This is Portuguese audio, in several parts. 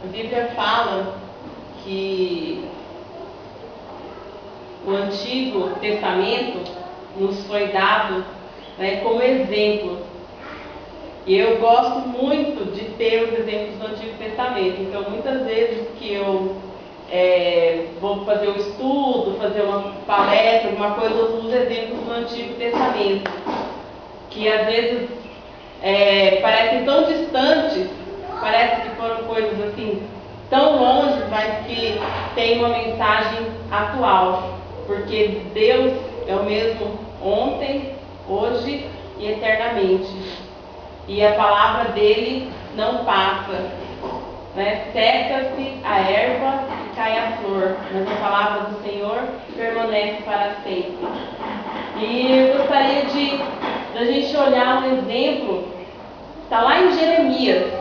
A Bíblia fala que o Antigo Testamento nos foi dado, né, como exemplo. E eu gosto muito de ter os exemplos do Antigo Testamento. Então, muitas vezes que eu vou fazer um estudo, fazer uma palestra, alguma coisa, eu uso exemplos do Antigo Testamento, que às vezes parecem tão distantes, parece que foram coisas assim tão longe, mas que tem uma mensagem atual, porque Deus é o mesmo ontem, hoje e eternamente, e a palavra dele não passa, né? Seca-se a erva e cai a flor, mas a palavra do Senhor permanece para sempre. E eu gostaria da gente olhar um exemplo, está lá em Jeremias,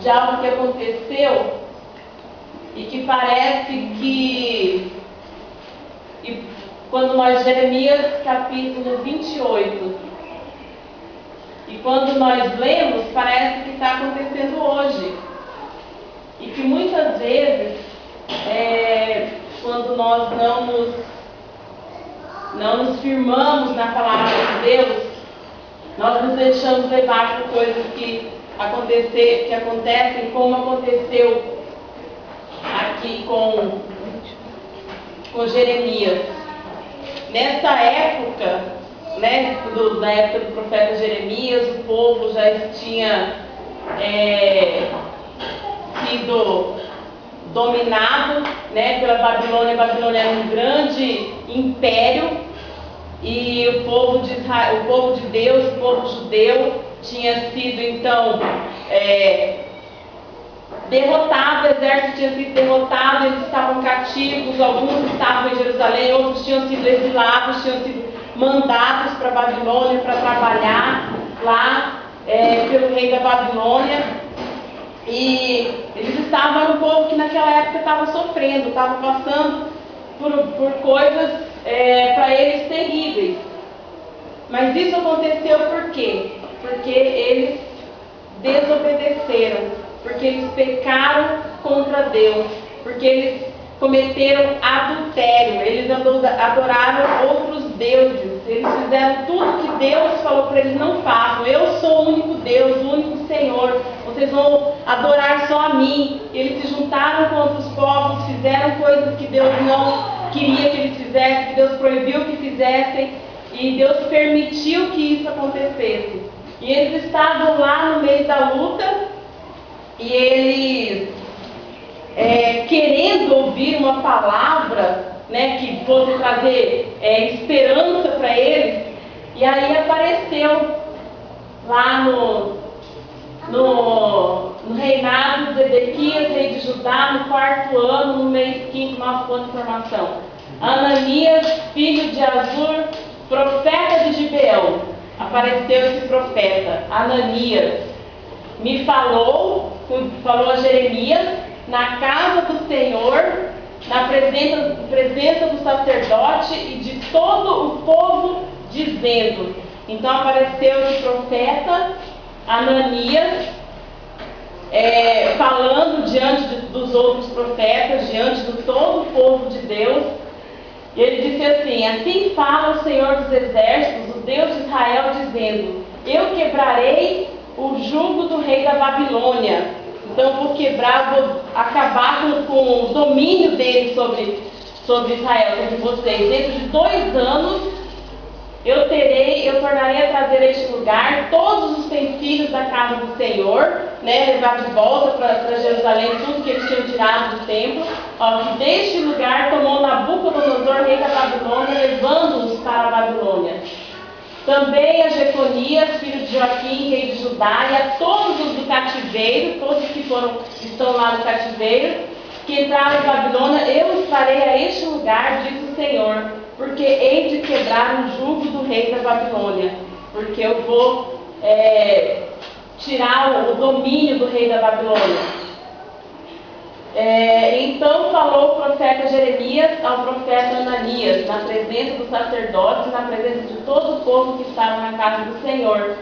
de algo que aconteceu e que parece que, quando nós, Jeremias capítulo 28, e quando nós lemos, parece que está acontecendo hoje. E que muitas vezes, quando nós não nos firmamos na palavra de Deus, nós nos deixamos levar por coisas que acontecem, como aconteceu aqui com Jeremias. Nessa época, né, na época do profeta Jeremias, o povo já tinha sido dominado, né, pela Babilônia. A Babilônia era um grande império, e o povo de Israel, o povo de Deus, o povo judeu, tinha sido então derrotado, o exército tinha sido derrotado, eles estavam cativos, alguns estavam em Jerusalém, outros tinham sido exilados, tinham sido mandados para a Babilônia para trabalhar lá pelo rei da Babilônia. E eles estavam, era um povo que naquela época estava sofrendo, estava passando por coisas para eles terríveis. Mas isso aconteceu por quê? Porque eles desobedeceram, porque eles pecaram contra Deus, porque eles cometeram adultério, eles adoraram outros deuses, eles fizeram tudo que Deus falou para eles: não façam, eu sou o único Deus, o único Senhor, vocês vão adorar só a mim. E eles se juntaram com outros povos, fizeram coisas que Deus não queria que eles fizessem, que Deus proibiu que fizessem, e Deus permitiu que isso acontecesse. E eles estavam lá no meio da luta, e eles querendo ouvir uma palavra, né, que fosse trazer esperança para eles. E aí apareceu lá no reinado de Ezequias, rei de Judá, no 4º ano, no mês 5º, nosso ponto de formação, Ananias, filho de Azur, profeta de Gibeão. Apareceu esse profeta, Ananias, me falou a Jeremias, na casa do Senhor, na presença do sacerdote e de todo o povo, dizendo. Então apareceu esse profeta, Ananias, falando diante dos outros profetas, diante de todo o povo de Deus. E ele disse assim: assim fala o Senhor dos Exércitos, o Deus de Israel, dizendo: eu quebrarei o jugo do rei da Babilônia. Então vou quebrar, vou acabar com o domínio dele sobre Israel, sobre vocês. Dentro de 2 anos eu tornarei a trazer a este lugar todos os utensílios da casa do Senhor, né, levar de volta para Jerusalém tudo que eles tinham tirado do templo. Que deste lugar tomou Nabucodonosor, rei da Babilônia, levando-os para a Babilônia. Também a Jeconias, filho de Joaquim, rei de Judá, e a todos os do cativeiro, todos que estão lá no cativeiro, que entraram em Babilônia, eu os farei a este lugar, diz o Senhor, porque hei de quebrar o jugo do rei da Babilônia, porque eu vou tirar o domínio do rei da Babilônia. Então falou o profeta Jeremias ao profeta Ananias, na presença dos sacerdotes, na presença de todo o povo que estava na casa do Senhor,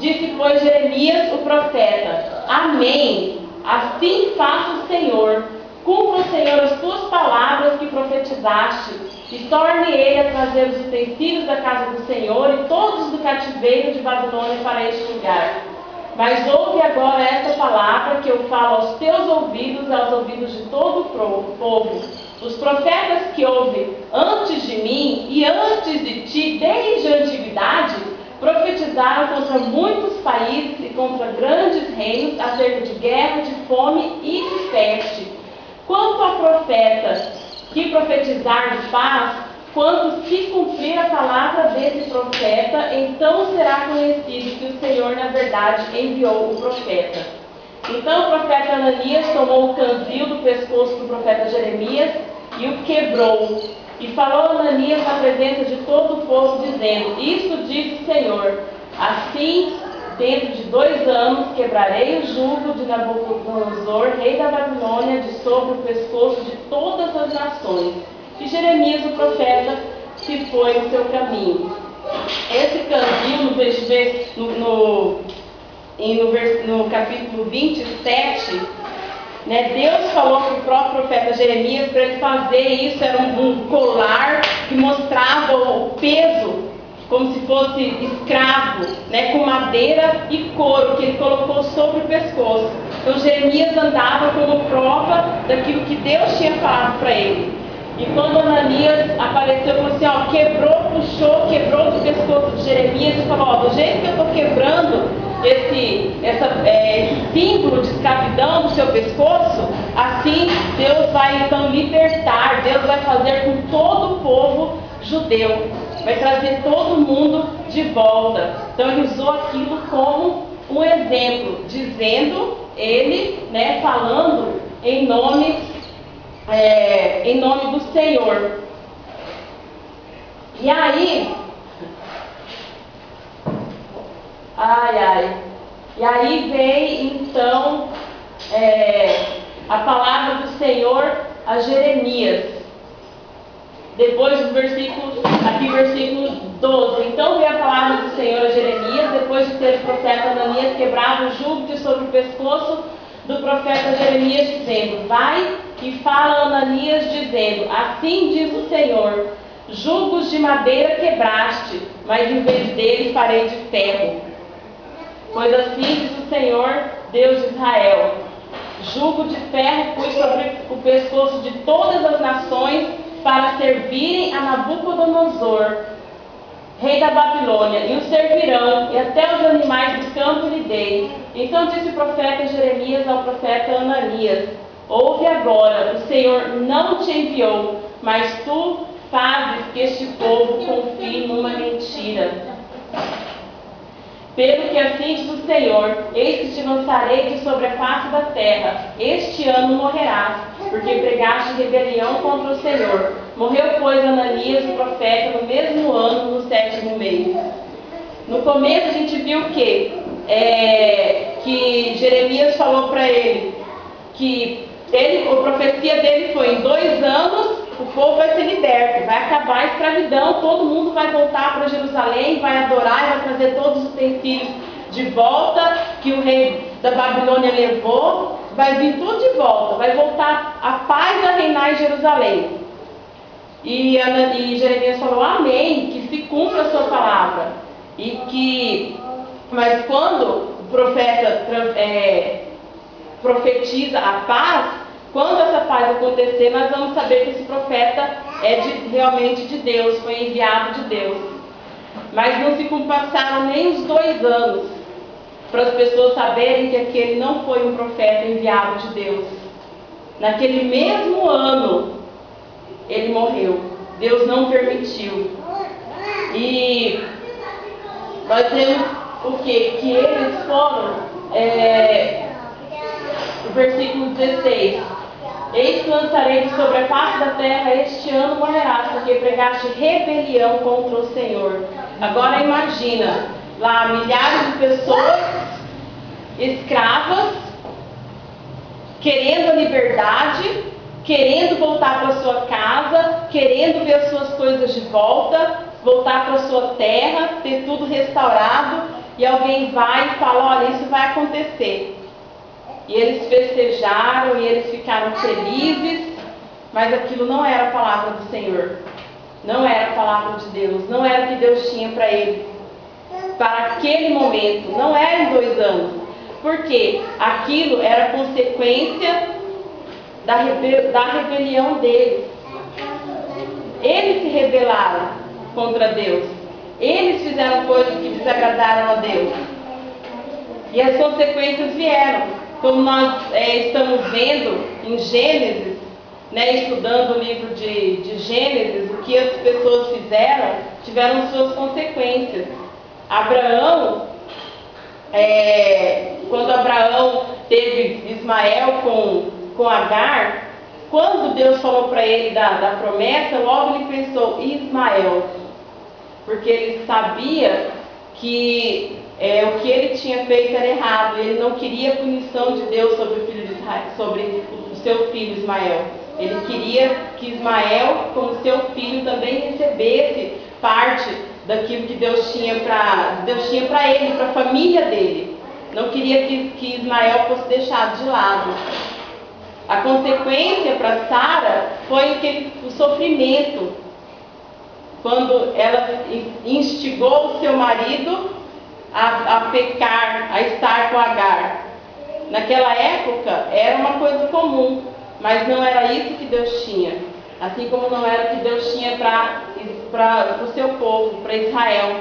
Disse, pois, Jeremias, o profeta: Amém. Assim faça o Senhor. Cumpra, Senhor, as tuas palavras que profetizaste, e torne ele a trazer os utensílios da casa do Senhor e todos do cativeiro de Babilônia para este lugar. Mas ouve agora esta palavra que eu falo aos teus ouvidos e aos ouvidos de todo o povo. Os profetas que houve antes de mim e antes de ti, desde a antiguidade, profetizaram contra muitos países e contra grandes reinos, acerca de guerra, de fome e de peste. Quanto a profeta que profetizar de paz, quando se cumprir a palavra desse profeta, então será conhecido que o Senhor, na verdade, enviou o profeta. Então o profeta Ananias tomou o cantil do pescoço do profeta Jeremias e o quebrou. E falou Ananias na presença de todo o povo, dizendo: Isto diz o Senhor: assim, dentro de 2 anos, quebrarei o jugo de Nabucodonosor, rei da Babilônia, de sobre o pescoço de todas as nações. E Jeremias, o profeta, se foi no seu caminho. Esse cantil, no capítulo 27, Deus falou para o próprio profeta Jeremias para ele fazer isso. Era um colar que mostrava o peso, como se fosse escravo, com madeira e couro, que ele colocou sobre o pescoço. Então Jeremias andava como prova daquilo que Deus tinha falado para ele. E quando Ananias apareceu, falou assim, quebrou do pescoço de Jeremias e falou: do jeito que eu estou quebrando esse símbolo de escravidão do seu pescoço, assim Deus vai então libertar, Deus vai fazer com todo o povo judeu, vai trazer todo mundo de volta. Então ele usou aquilo como um exemplo, dizendo ele, falando em nome do Senhor. E aí, e aí vem então a palavra do Senhor a Jeremias. Depois do versículo 12. Então veio a palavra do Senhor a Jeremias, depois de ter o profeta Ananias quebrado o jugo de sobre o pescoço do profeta Jeremias, dizendo: vai e fala a Ananias, dizendo: assim diz o Senhor: jugos de madeira quebraste, mas em vez dele farei de ferro. Pois assim diz o Senhor, Deus de Israel: jugo de ferro pus sobre o pescoço de todas as nações, para servirem a Nabucodonosor, rei da Babilônia, e o servirão, e até os animais do campo lhe dei. Então disse o profeta Jeremias ao profeta Ananias: ouve agora, o Senhor não te enviou, mas tu fazes que este povo confie numa mentira. Pelo que assim diz o Senhor: eis que te lançarei de sobre a face da terra, este ano morrerás, porque pregaste rebelião contra o Senhor. Morreu, pois, Ananias, o profeta, no mesmo ano, no 7º mês. No começo a gente viu que Jeremias falou para ele que a profecia dele foi: em 2 anos o povo vai ser liberto, vai acabar a escravidão, todo mundo vai voltar para Jerusalém, vai adorar e vai trazer todos os utensílios de volta que o rei da Babilônia levou, vai vir tudo de volta, vai voltar a paz a reinar em Jerusalém. E Jeremias falou: amém, que se cumpra a sua palavra. Mas quando o profeta profetiza a paz, quando essa paz acontecer, nós vamos saber que esse profeta realmente de Deus, foi enviado de Deus. Mas não se passaram nem os 2 anos para as pessoas saberem que aquele não foi um profeta enviado de Deus. Naquele mesmo ano, ele morreu. Deus não permitiu. E nós temos o quê? Que eles foram, o versículo 16: eis que lançarei sobre a face da terra, este ano morrerás, porque pregaste rebelião contra o Senhor. Agora imagina, lá milhares de pessoas escravas, querendo a liberdade, querendo voltar para sua casa, querendo ver as suas coisas de volta, voltar para sua terra, ter tudo restaurado, e alguém vai e fala, olha, isso vai acontecer. E eles festejaram e eles ficaram felizes, mas aquilo não era a palavra do Senhor. Não era a palavra de Deus, não era o que Deus tinha para ele, para aquele momento, não era em 2 anos, porque aquilo era consequência da rebelião deles. Eles se rebelaram contra Deus, eles fizeram coisas que desagradaram a Deus, e as consequências vieram, como nós estamos vendo em Gênesis, estudando o livro de Gênesis, o que as pessoas fizeram, tiveram suas consequências. Abraão, quando Abraão teve Ismael com Agar, quando Deus falou para ele da promessa, logo ele pensou em Ismael, porque ele sabia que o que ele tinha feito era errado, ele não queria a punição de Deus sobre o filho de Israel, sobre o seu filho Ismael. Ele queria que Ismael, como seu filho, também recebesse parte daquilo que Deus tinha para ele, para a família dele. Não queria que Ismael fosse deixado de lado. A consequência para Sara foi o sofrimento, quando ela instigou o seu marido a pecar, a estar com Agar. Naquela época era uma coisa comum, mas não era isso que Deus tinha. Assim como não era o que Deus tinha para o seu povo, para Israel.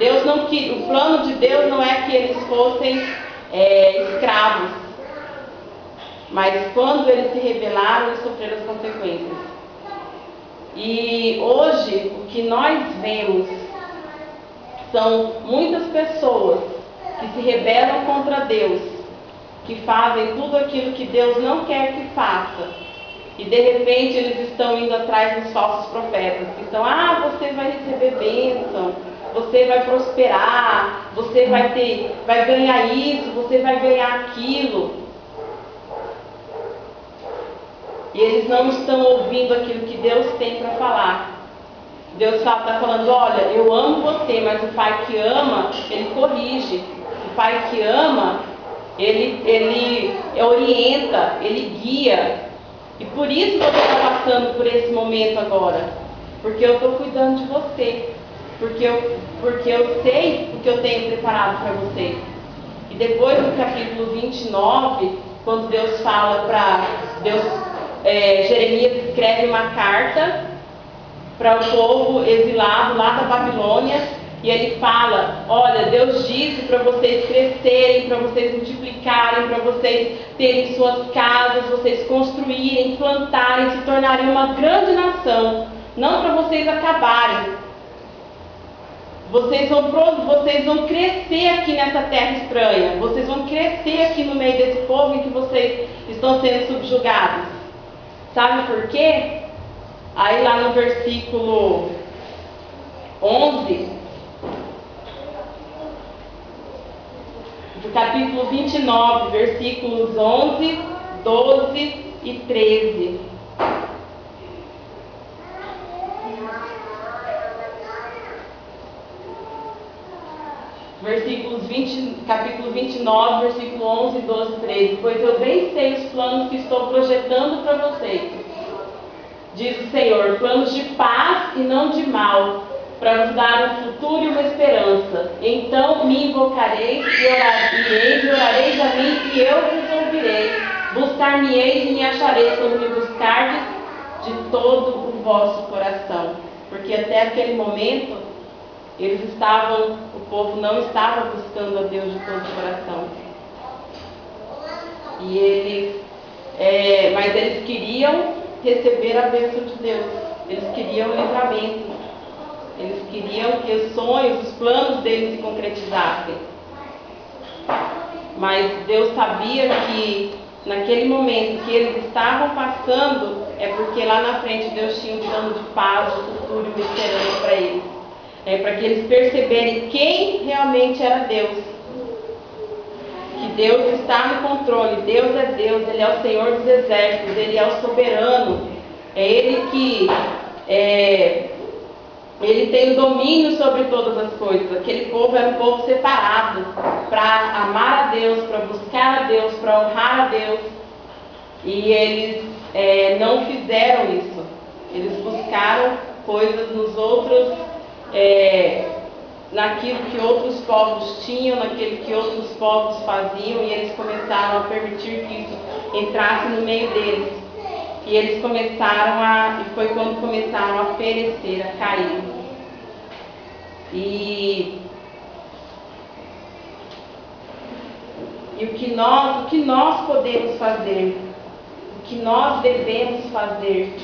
O plano de Deus não é que eles fossem escravos. Mas quando eles se rebelaram, eles sofreram as consequências. E hoje, o que nós vemos são muitas pessoas que se rebelam contra Deus, que fazem tudo aquilo que Deus não quer que faça. E de repente eles estão indo atrás dos falsos profetas, que estão, você vai receber bênção, você vai prosperar, você vai ganhar isso, você vai ganhar aquilo. E eles não estão ouvindo aquilo que Deus tem para falar. Deus está falando, olha, eu amo você, mas o pai que ama, ele corrige. O pai que ama, ele orienta, ele guia. E por isso você está passando por esse momento agora. Porque eu estou cuidando de você. Porque eu sei o que eu tenho preparado para você. E depois no capítulo 29, quando Deus fala Jeremias escreve uma carta para o povo exilado lá da Babilônia. E ele fala, olha, Deus disse para vocês crescerem, para vocês multiplicarem, para vocês terem suas casas, vocês construírem, plantarem, se tornarem uma grande nação. Não para vocês acabarem. Vocês vão crescer aqui nessa terra estranha. Vocês vão crescer aqui no meio desse povo em que vocês estão sendo subjugados. Sabe por quê? Aí lá no versículo 11... do capítulo 29, versículos 11, 12 e 13. Capítulo 29, versículo 11, 12 e 13. Pois eu bem sei os planos que estou projetando para vocês, diz o Senhor, planos de paz e não de mal, para vos dar um futuro e uma esperança. Então me invocareis e orareis a mim e eu vos ouvirei. Buscar-me-eis e me achareis quando me buscardes de todo o vosso coração. Porque até aquele momento, o povo não estava buscando a Deus de todo o coração. Mas eles queriam receber a bênção de Deus. Eles queriam o livramento. Eles queriam que os sonhos, os planos deles se concretizassem. Mas Deus sabia que naquele momento que eles estavam passando, é porque lá na frente Deus tinha um plano de paz, de futuro e uma esperança para eles. Para que eles perceberem quem realmente era Deus. Que Deus está no controle, Deus é Deus, Ele é o Senhor dos exércitos, Ele é o soberano. É Ele que Ele tem o domínio sobre todas as coisas. Aquele povo era um povo separado para amar a Deus, para buscar a Deus, para honrar a Deus. E eles não fizeram isso. Eles buscaram coisas nos outros, naquilo que outros povos tinham, naquilo que outros povos faziam, e eles começaram a permitir que isso entrasse no meio deles. E eles e foi quando começaram a perecer, a cair. E o que nós podemos fazer, o que nós devemos fazer.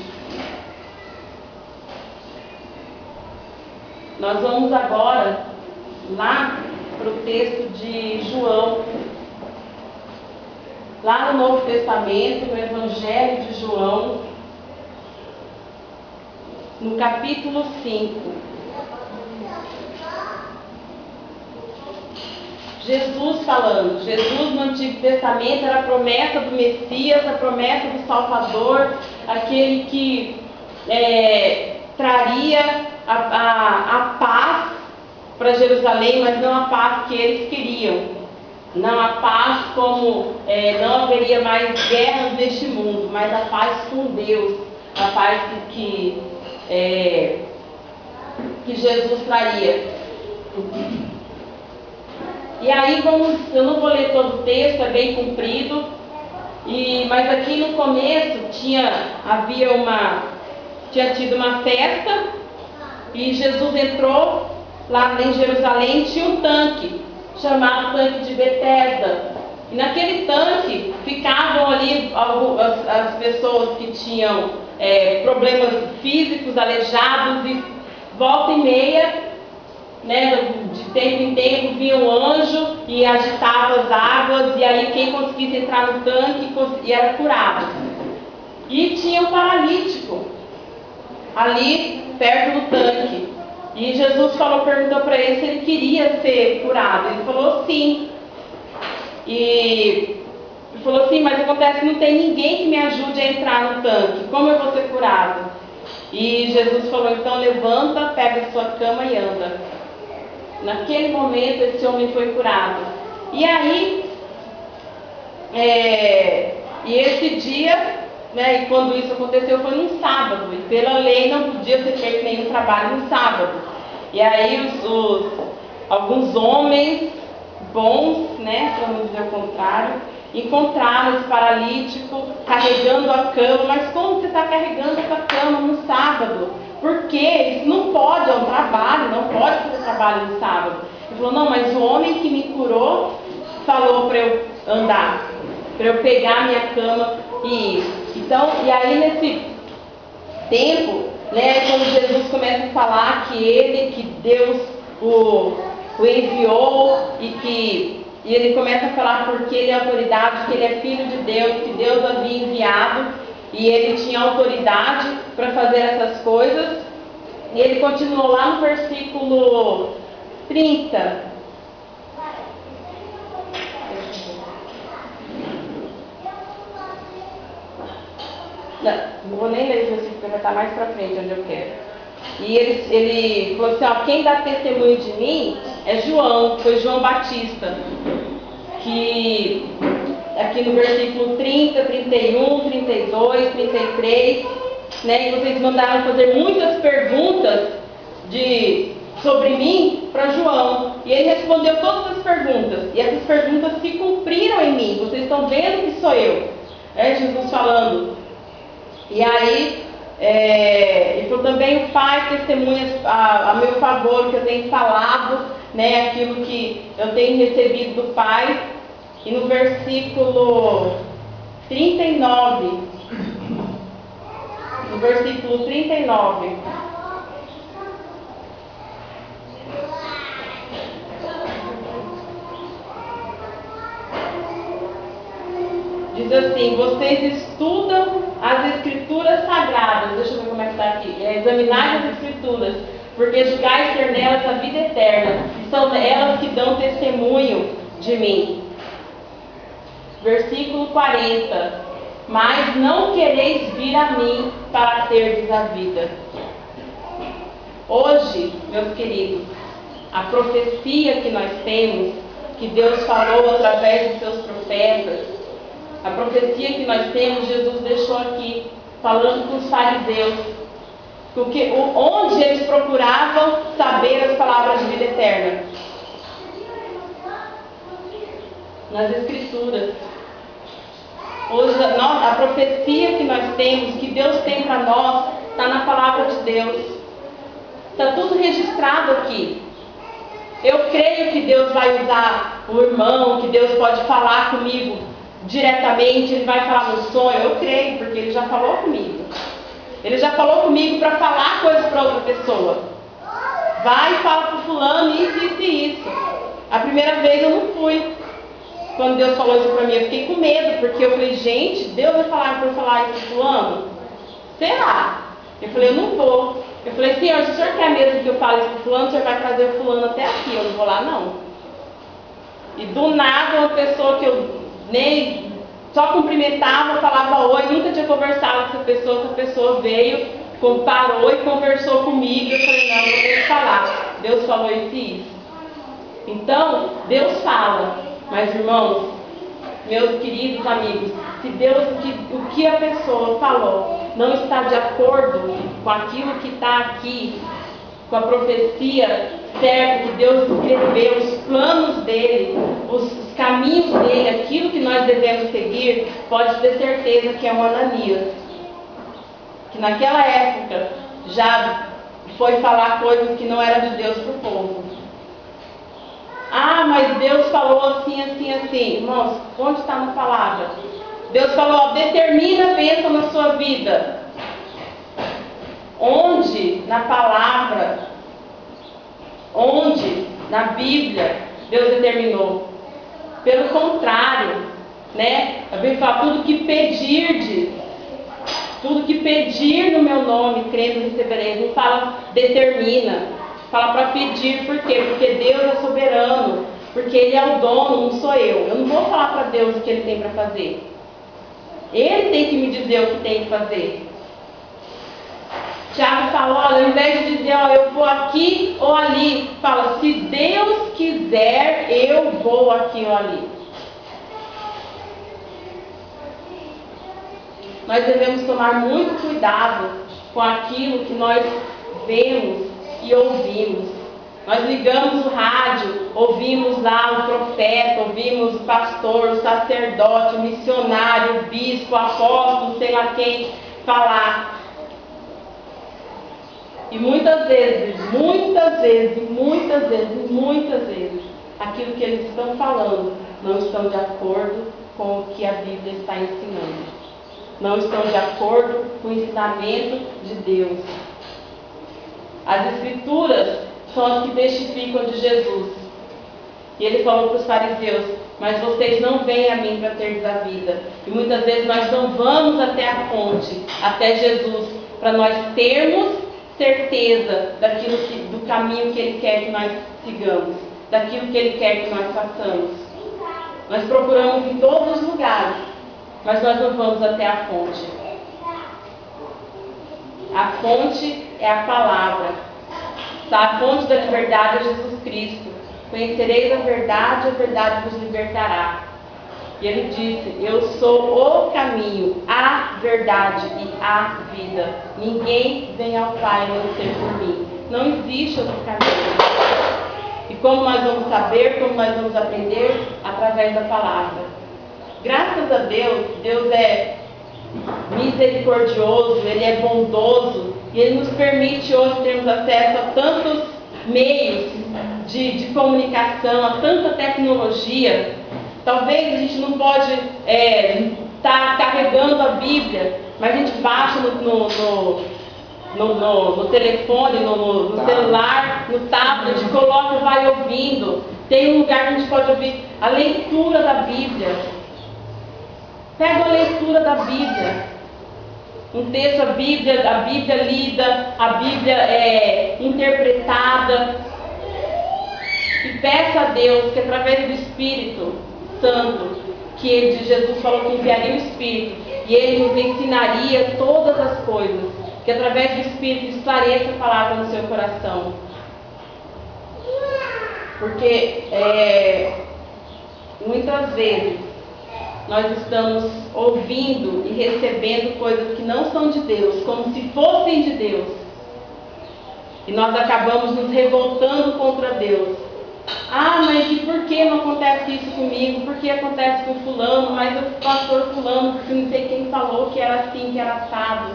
Nós vamos agora lá para o texto de João, lá no Novo Testamento, no Evangelho de João, no capítulo 5. Jesus falando. Jesus no Antigo Testamento era a promessa do Messias, a promessa do Salvador, aquele que traria a paz para Jerusalém, mas não a paz que eles queriam. Não a paz como não haveria mais guerras neste mundo, mas a paz com Deus, a paz que Jesus traria. E aí eu não vou ler todo o texto, é bem comprido, mas aqui no começo tinha tido uma festa, e Jesus entrou lá em Jerusalém, tinha um tanque, chamado tanque de Betesda. E naquele tanque ficavam ali as pessoas que tinham problemas físicos, aleijados, e volta e meia, de tempo em tempo, vinha um anjo e agitava as águas, e aí quem conseguisse entrar no tanque era curado. E tinha um paralítico ali perto do tanque. E Jesus perguntou para ele se ele queria ser curado. Ele falou sim. E ele falou assim, mas acontece que não tem ninguém que me ajude a entrar no tanque. Como eu vou ser curado? E Jesus falou, então levanta, pega a sua cama e anda. Naquele momento esse homem foi curado. E aí, e esse dia, e quando isso aconteceu foi num sábado, e pela lei não podia ser feito nenhum trabalho no sábado. E aí alguns homens bons, para não dizer o contrário, encontraram esse paralítico carregando a cama. Mas como você está carregando essa cama no sábado? Porque isso não pode, é um trabalho, não pode fazer trabalho no sábado. Ele falou, não, mas o homem que me curou falou para eu andar, para eu pegar minha cama e ir. Então, e aí nesse tempo, quando Jesus começa a falar que Deus o enviou, e ele começa a falar porque ele é autoridade, que ele é filho de Deus, que Deus havia enviado, e ele tinha autoridade para fazer essas coisas. E ele continuou lá no versículo 30. Não vou nem ler esse versículo, porque vai estar mais para frente, onde eu quero. E ele falou assim, quem dá testemunho de mim é João, foi João Batista, que aqui no versículo 30, 31, 32, 33, e vocês mandaram fazer muitas perguntas sobre mim para João, e ele respondeu todas as perguntas, e essas perguntas se cumpriram em mim, vocês estão vendo que sou eu, Jesus falando. E aí, ele falou também, o Pai testemunha a meu favor, que eu tenho falado, aquilo que eu tenho recebido do Pai. E no versículo 39, diz assim, vocês estudam as Escrituras Sagradas, deixa eu ver como é que está aqui, examinai as Escrituras, porque julgais ter nelas a vida eterna, e são elas que dão testemunho de mim. Versículo 40, mas não quereis vir a mim para terdes a vida. Hoje, meus queridos, a profecia que nós temos, que Deus falou através dos seus profetas, a profecia que nós temos, Jesus deixou aqui, falando com os fariseus, porque onde eles procuravam saber as palavras de vida eterna? Nas Escrituras. Hoje, a profecia que nós temos, que Deus tem para nós, está na palavra de Deus. Está tudo registrado aqui. Eu creio que Deus vai usar o irmão, que Deus pode falar comigo diretamente, Ele vai falar no sonho. Eu creio, porque Ele já falou comigo. Ele já falou comigo para falar coisas para outra pessoa. Vai e fala para o fulano isso, isso e isso. A primeira vez eu não fui. Quando Deus falou isso para mim, eu fiquei com medo, porque eu falei, gente, Deus vai falar para eu falar isso para fulano? Será? Eu falei, eu não vou. Eu falei, Senhor, se o Senhor quer mesmo que eu fale isso para fulano, o Senhor vai trazer o fulano até aqui, eu não vou lá não. E do nada, uma pessoa que eu nem só cumprimentava, falava oi, nunca tinha conversado com essa pessoa veio, parou e conversou comigo. Eu falei, não, eu vou ter que falar. Deus falou isso e isso. Então, Deus fala. Mas, irmãos, meus queridos amigos, se o que a pessoa falou não está de acordo com aquilo que está aqui, com a profecia certa que Deus escreveu, os planos dele, os caminhos dele, aquilo que nós devemos seguir, pode ter certeza que é um Ananias, que naquela época já foi falar coisas que não eram de Deus para o povo. Ah, mas Deus falou assim, assim, assim. Irmãos, onde está na palavra? Deus falou, determina a bênção na sua vida. Onde na palavra, onde na Bíblia, Deus determinou? Pelo contrário, né? A Bíblia fala, tudo que pedir no meu nome, crendo, recebereis. Não fala determina. Fala para pedir, por quê? Porque Deus é soberano, porque Ele é o dono, não sou eu. Eu não vou falar para Deus o que Ele tem para fazer. Ele tem que me dizer o que tem que fazer. Tiago fala, olha, ao invés de dizer, ó, eu vou aqui ou ali, fala, se Deus quiser, eu vou aqui ou ali. Nós devemos tomar muito cuidado com aquilo que nós vemos e ouvimos. Nós ligamos o rádio, ouvimos lá o profeta, ouvimos o pastor, o sacerdote, o missionário, o bispo, o apóstolo, sei lá quem, falar. E muitas vezes, aquilo que eles estão falando não estão de acordo com o que a Bíblia está ensinando. Não estão de acordo com o ensinamento de Deus. As Escrituras são as que testificam de Jesus. E ele falou para os fariseus, mas vocês não vêm a mim para ter a vida. E muitas vezes nós não vamos até a fonte, até Jesus, para nós termos certeza do caminho que Ele quer que nós sigamos, daquilo que Ele quer que nós façamos. Nós procuramos em todos os lugares, mas nós não vamos até a fonte. A fonte é a palavra. A fonte da liberdade é Jesus Cristo. Conhecereis a verdade vos libertará. E ele disse, eu sou o caminho, a verdade e a vida. Ninguém vem ao Pai a não ser por mim. Não existe outro caminho. E como nós vamos saber, como nós vamos aprender? Através da palavra. Graças a Deus, Deus é misericordioso, Ele é bondoso e Ele nos permite hoje termos acesso a tantos meios de comunicação, a tanta tecnologia. Talvez a gente não pode estar carregando a Bíblia, mas a gente baixa no telefone, no celular, no tablet, coloca e vai ouvindo. Tem um lugar que a gente pode ouvir a leitura da Bíblia. Pega a leitura da Bíblia, um texto, a Bíblia lida, a Bíblia interpretada, e peça a Deus que através do Espírito Santo, que Jesus falou que enviaria o Espírito, e Ele nos ensinaria todas as coisas, que através do Espírito esclareça a palavra no seu coração. Porque muitas vezes nós estamos ouvindo e recebendo coisas que não são de Deus, como se fossem de Deus. E nós acabamos nos revoltando contra Deus. Ah, mas e por que não acontece isso comigo? Por que acontece com fulano? Mas o pastor fulano, porque não sei quem falou que era assim, que era assado.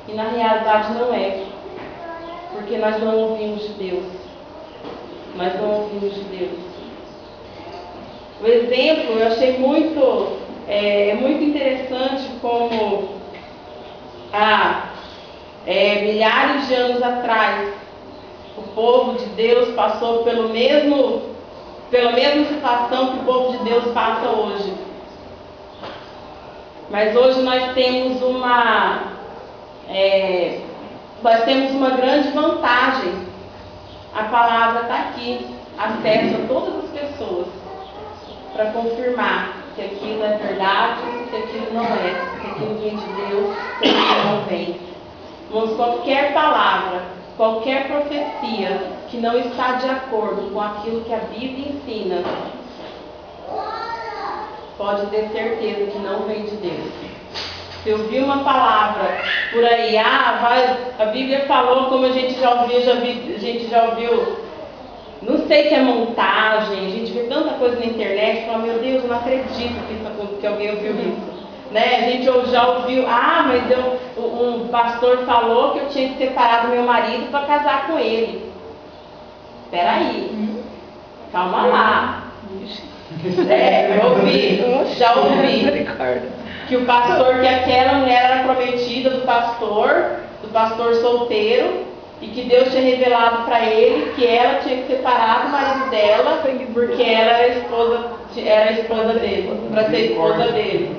E na realidade não é. Porque nós não ouvimos de Deus. Nós não ouvimos de Deus. O exemplo eu achei muito interessante como milhares de anos atrás o povo de Deus passou pela mesma situação que o povo de Deus passa hoje. Mas hoje nós temos uma grande vantagem. A palavra está aqui, acesso a todas as pessoas, para confirmar se aquilo é verdade, se aquilo não é, se aquilo vem de Deus, se aquilo não vem. Mas qualquer palavra, qualquer profecia que não está de acordo com aquilo que a Bíblia ensina, pode ter certeza que não vem de Deus. Se eu vi uma palavra por aí, a Bíblia falou, como a gente já ouviu, não sei se é montagem, a gente vê tanta coisa na internet, fala, meu Deus, eu não acredito que alguém ouviu isso. Né? A gente já ouviu, mas um pastor falou que eu tinha que separar do meu marido para casar com ele. Espera aí, calma lá. Já ouvi que o pastor, que aquela mulher era prometida do pastor solteiro, e que Deus tinha revelado para ele que ela tinha que separar do marido dela, porque ela era a esposa dele, para ser esposa dele.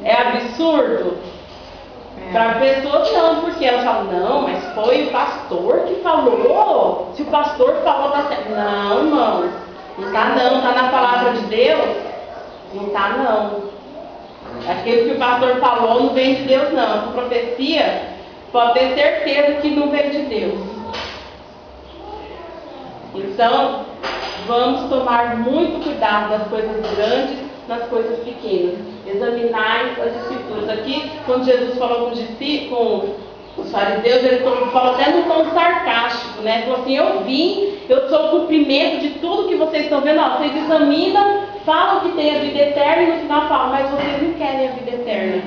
É absurdo? Para a pessoa não, porque ela fala, não, mas foi o pastor que falou. Se o pastor falou, tá certo. Não, irmão, não tá não, tá na palavra de Deus? Não tá não. Aquilo que o pastor falou não vem de Deus não. Essa profecia pode ter certeza que não vem de Deus. Então, vamos tomar muito cuidado das coisas grandes, nas coisas pequenas. Examinai as escrituras. Aqui, quando Jesus falou com os fariseus, ele falou até num tom sarcástico, né? Ele falou assim, eu sou o cumprimento de tudo que vocês estão vendo. Vocês examinam, falam que tem a vida eterna e no final falam, mas vocês não querem a vida eterna.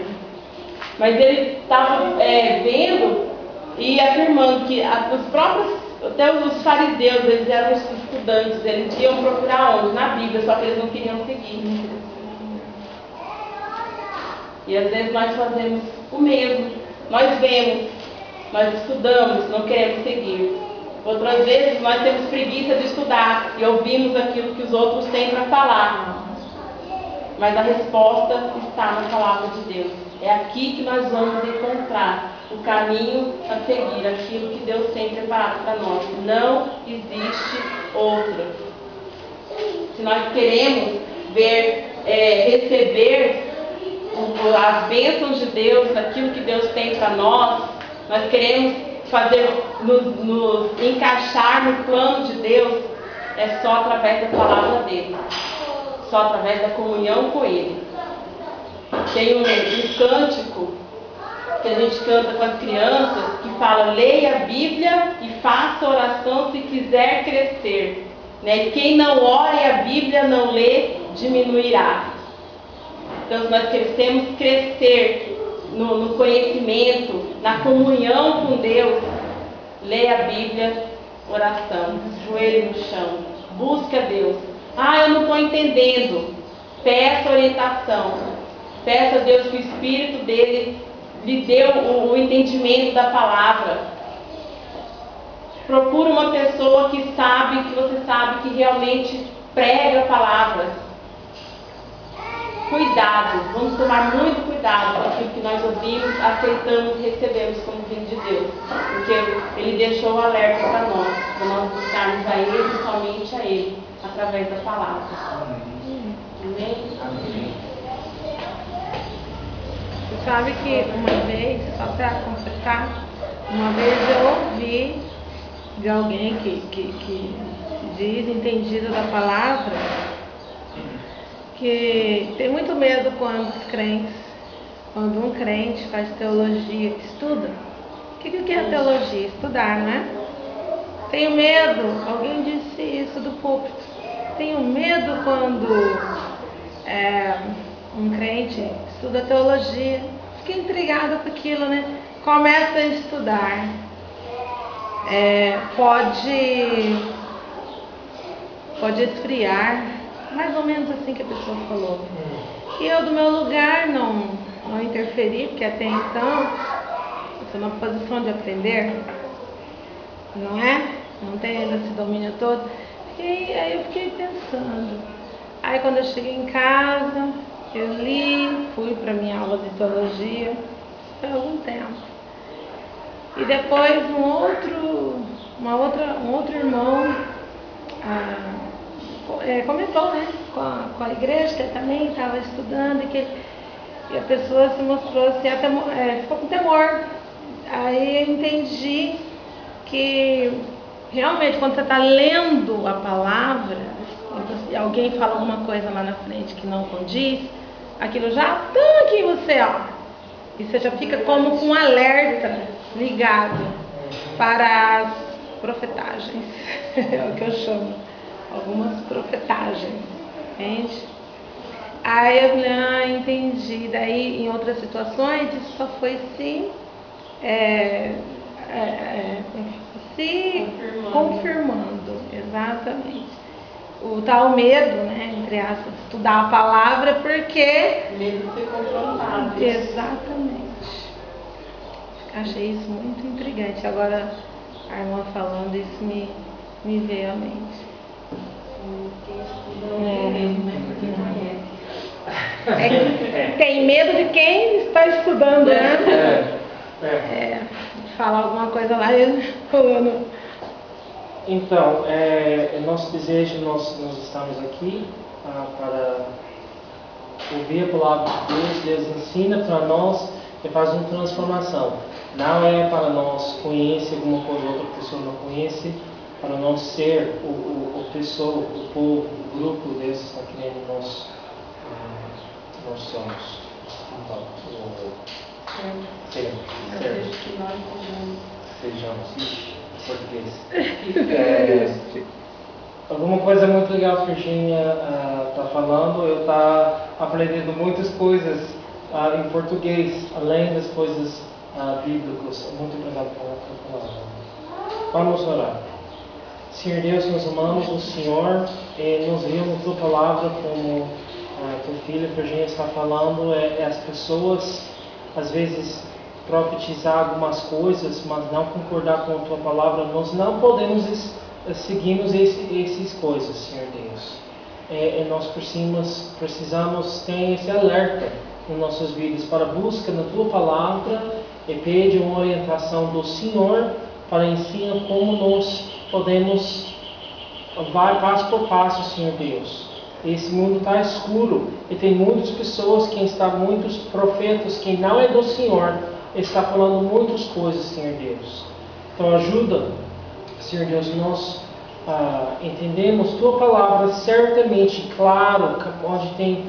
Mas ele estava vendo e afirmando que até os fariseus, eles eram os estudantes, eles iam procurar onde? Na Bíblia, só que eles não queriam seguir. E às vezes nós fazemos o mesmo. Nós vemos, nós estudamos, não queremos seguir. Outras vezes nós temos preguiça de estudar e ouvimos aquilo que os outros têm para falar. Mas a resposta está na palavra de Deus. É aqui que nós vamos encontrar o caminho a seguir, aquilo que Deus tem preparado para nós. Não existe outra. Se nós queremos receber as bênçãos de Deus, aquilo que Deus tem para nós queremos nos encaixar no plano de Deus, é só através da palavra dele, só através da comunhão com ele. Tem um cântico que a gente canta com as crianças que fala, leia a Bíblia e faça oração se quiser crescer, né? Quem não ora e a Bíblia não lê, diminuirá. Então, nós queremos crescer no conhecimento, na comunhão com Deus, leia a Bíblia, oração, joelho no chão, busca Deus. Eu não estou entendendo. Peça orientação. Peça a Deus que o Espírito dele lhe dê o entendimento da palavra. Procura uma pessoa que você sabe que realmente prega a palavra. Cuidado, vamos tomar muito cuidado com aquilo que nós ouvimos, aceitamos e recebemos como vindo de Deus. Porque Ele deixou o alerta para nós buscarmos a Ele e somente a Ele, através da palavra. Amém? Amém. Sabe que uma vez, só para completar, uma vez eu ouvi de alguém que diz, entendido da palavra, que tem muito medo quando um crente faz teologia, estuda. O que é teologia? Estudar, né? Tenho medo, alguém disse isso do púlpito. Tenho medo quando um crente estuda teologia. Fiquei intrigada com aquilo, né? Começa a estudar. Pode esfriar, mais ou menos assim que a pessoa falou. E eu, do meu lugar, não interferi, porque até então estou na posição de aprender, não é? Não tem ainda esse domínio todo. Aí eu fiquei pensando. Aí quando eu cheguei em casa, eu li, fui para minha aula de teologia, foi algum tempo. E depois um outro irmão comentou, né, com a igreja, que ele também estava estudando e a pessoa se mostrou assim, ficou com temor. Aí eu entendi que realmente quando você está lendo a palavra e alguém fala alguma coisa lá na frente que não condiz, aquilo já está aqui em você, ó. E você já fica como com um alerta ligado para as profetagens, é o que eu chamo, algumas profetagens, entende? Aí eu falei, entendi. Daí em outras situações isso só foi se confirmando, exatamente. O tal medo, né, entre aspas, de estudar a palavra, porque medo de ser confrontado. Exatamente. Achei isso muito intrigante. Agora a irmã falando isso me veio à mente. Quem estuda não tem medo, né? Porque conhece. Tem medo de quem está estudando, né? Falar alguma coisa lá e falando. Então, nosso desejo, nós estamos aqui para ouvir a palavra de Deus. Deus ensina para nós e faz uma transformação. Não é para nós conhecer alguma coisa outra pessoa não conhece, para nós ser o pessoa, o povo, o grupo Deus está querendo nós somos. Então, sejamos. Português. Alguma coisa muito legal que a Virginia está falando, eu estou aprendendo muitas coisas em português, além das coisas bíblicas. Muito obrigado pela palavra. Vamos orar. Senhor Deus, nós amamos o Senhor e nos vimos a tua palavra como tua filha Virginia está falando. As pessoas às vezes profetizar algumas coisas, mas não concordar com a tua palavra, nós não podemos seguirmos essas coisas, Senhor Deus. Nós precisamos ter esse alerta em nossas vidas para a busca na tua palavra e pedir uma orientação do Senhor para ensinar como nós podemos vai passo por passo, Senhor Deus. Esse mundo está escuro e tem muitas pessoas muitos profetas que não é do Senhor, está falando muitas coisas, Senhor Deus. Então ajuda, Senhor Deus, nós entendemos tua palavra certamente, claro, onde tem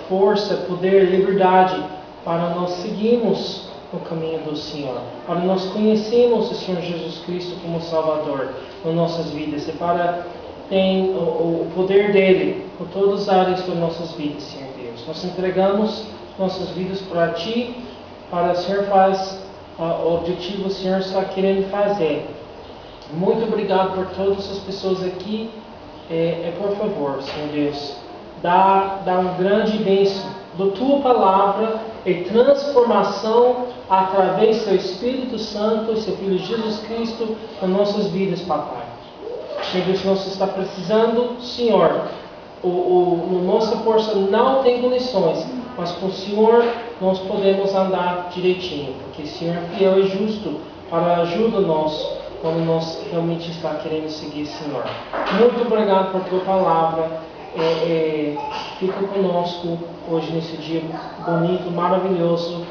força, poder, liberdade, para nós seguirmos no caminho do Senhor, para nós conhecermos o Senhor Jesus Cristo como Salvador nas nossas vidas e para ter o poder dele por todas as áreas das nossas vidas, Senhor Deus. Nós entregamos nossas vidas para Ti, para o Senhor faz o objetivo o Senhor está querendo fazer. Muito obrigado por todas as pessoas aqui. Por favor, Senhor Deus, dá um grande bênção da Tua palavra e transformação através do Seu Espírito Santo e Seu Filho Jesus Cristo nas nossas vidas, Papai. Senhor Deus, nós estamos precisando, Senhor. Nossa força não tem condições, mas com o Senhor nós podemos andar direitinho, porque o Senhor é fiel e justo para ajudar nós quando nós realmente estamos querendo seguir o Senhor. Muito obrigado por tua palavra. Fica conosco hoje nesse dia bonito, maravilhoso.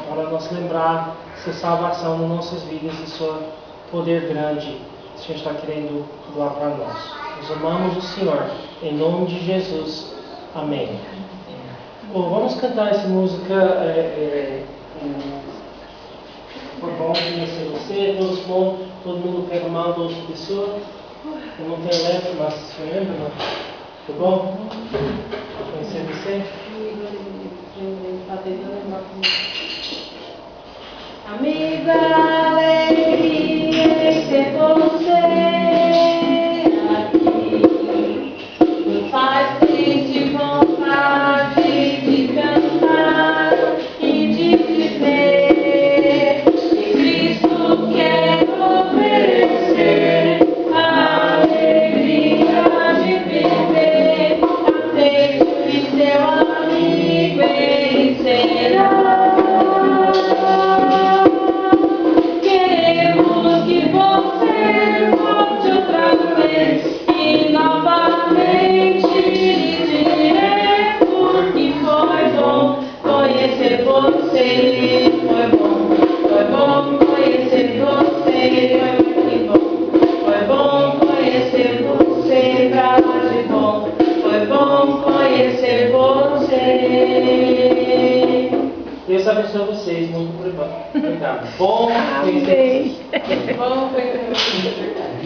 para nós lembrar sua salvação nas nossas vidas e seu poder grande. O Senhor está querendo doar para nós. Nós amamos o Senhor. Em nome de Jesus. Amém. Bom, vamos cantar essa música. Foi bom conhecer você. Todos bom. Todo mundo pega mal da outra pessoa. Eu não tenho letra, mas você lembra? Não? Foi bom conhecer você? Amiga, alegria em ter você aqui, nos faz triste vontade de cantar e de dizer que Cristo quer oferecer a alegria de viver, aceito que seu amigo ele será. Queremos que você volte outra vez e novamente lhe direi que foi bom conhecer você, foi bom conhecer você, foi bom conhecer você, pra lá de bom, foi bom conhecer você. Deus abençoe vocês. Muito obrigado. Bom Amém. Bom conhecer você.